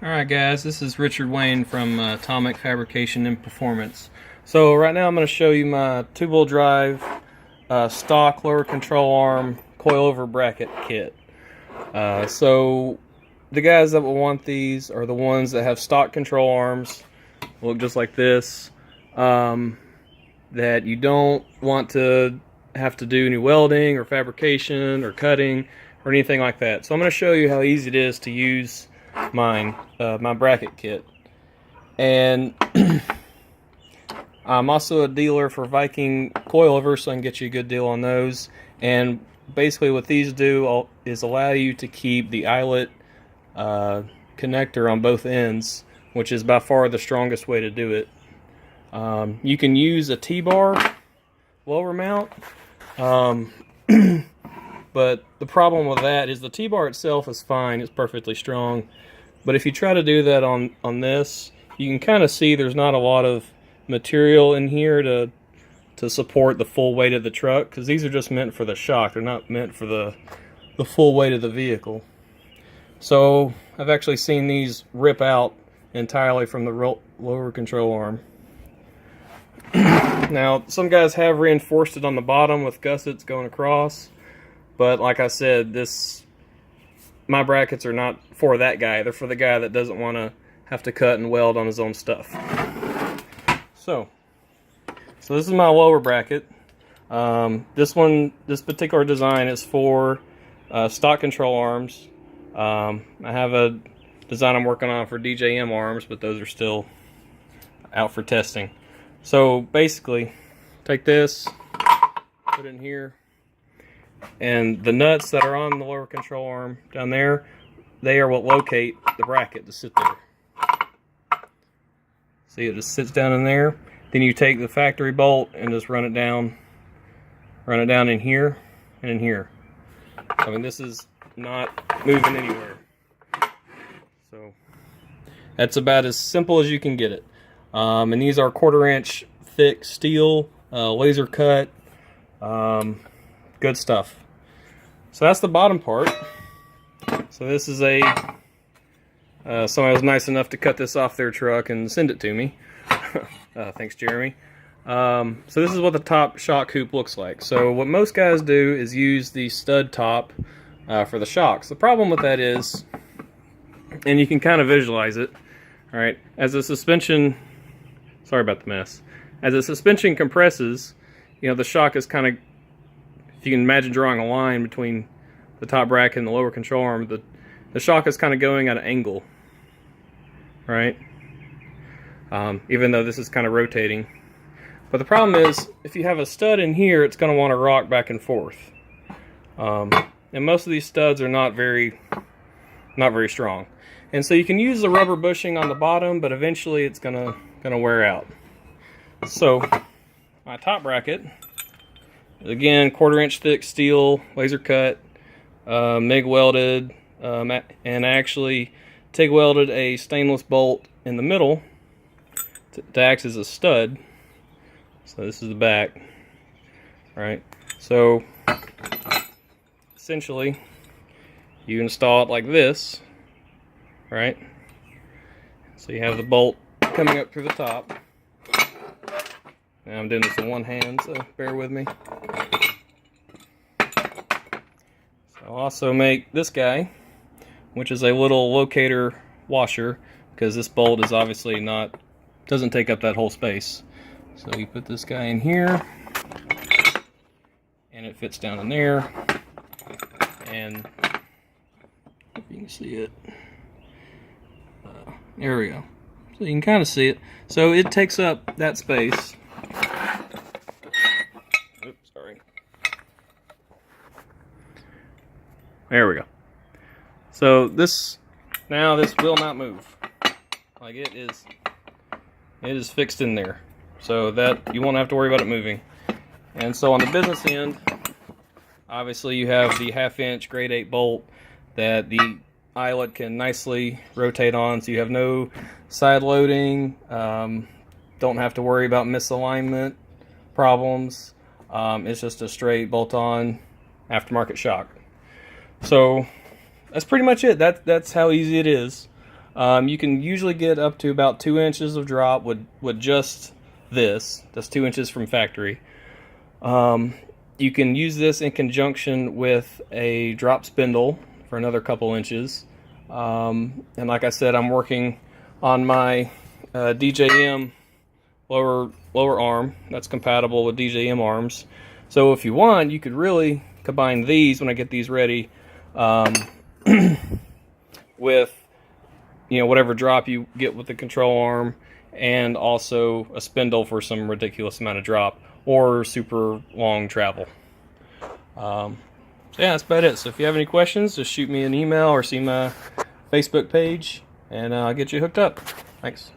Alright guys, this is Richard Wayne from Atomic Fabrication and Performance. So right now I'm going to show you my two-wheel drive stock lower control arm coilover bracket kit. So the guys that will want these are the ones that have stock control arms, look just like this, that you don't want to have to do any welding or fabrication or cutting or anything like that. So I'm going to show you how easy it is to use my bracket kit. And I'm also a dealer for Viking coilovers, so I can get you a good deal on those. And basically what these do is allow you to keep the eyelet connector on both ends, which is by far the strongest way to do it. You can use a T-bar lower mount, but the problem with that is the T-bar itself is fine, it's perfectly strong. But if you try to do that on this, you can kind of see there's not a lot of material in here to support the full weight of the truck, because these are just meant for the shock. They're not meant for the full weight of the vehicle. So I've actually seen these rip out entirely from the lower control arm. Now, some guys have reinforced it on the bottom with gussets going across, but like I said, my brackets are not for that guy. They're for the guy that doesn't want to have to cut and weld on his own stuff. So this is my lower bracket. This particular design is for stock control arms. I have a design I'm working on for DJM arms, but those are still out for testing. So basically, take this, put it in here, and the nuts that are on the lower control arm down there, they are what locate the bracket to sit there. See, it just sits down in there. Then you take the factory bolt and just run it down in here and in here. I mean, this is not moving anywhere. So that's about as simple as you can get it. And these are 1/4 inch thick steel, laser cut, good stuff. So that's the bottom part. So this is somebody was nice enough to cut this off their truck and send it to me. Thanks, Jeremy. So this is what the top shock hoop looks like. So what most guys do is use the stud top for the shocks. The problem with that is, and you can kind of visualize it, all right, as the suspension, sorry about the mess, as the suspension compresses, you know, the shock is kind of, if you can imagine drawing a line between the top bracket and the lower control arm, the shock is kind of going at an angle, right? Even though this is kind of rotating. But the problem is, if you have a stud in here, it's going to want to rock back and forth. And most of these studs are not very strong. And so you can use the rubber bushing on the bottom, but eventually it's gonna wear out. So my top bracket, again, 1/4 inch thick steel, laser cut, MIG welded, and actually TIG welded a stainless bolt in the middle to act as a stud. So this is the back, right? So essentially you install it like this, right? So you have the bolt coming up through the top. Now I'm doing this with one hand, so bear with me. So I'll also make this guy, which is a little locator washer, because this bolt is obviously doesn't take up that whole space. So you put this guy in here, and it fits down in there, and if you can see it, there we go. So you can kind of see it. So it takes up that space. Oops, sorry. There we go. So this will not move. Like it is fixed in there. So that you won't have to worry about it moving. And so on the business end, obviously you have the 1/2 inch grade 8 bolt that the eyelet can nicely rotate on, so you have no side loading, don't have to worry about misalignment problems. It's just a straight bolt-on aftermarket shock. So that's pretty much it. That's how easy it is. You can usually get up to about 2 inches of drop with just this. That's 2 inches from factory. You can use this in conjunction with a drop spindle for another couple inches. And like I said, I'm working on my DJM lower arm that's compatible with DJM arms. So if you want, you could really combine these when I get these ready with whatever drop you get with the control arm, and also a spindle for some ridiculous amount of drop or super long travel. So yeah, that's about it. So if you have any questions, just shoot me an email or see my Facebook page, and I'll get you hooked up. Thanks.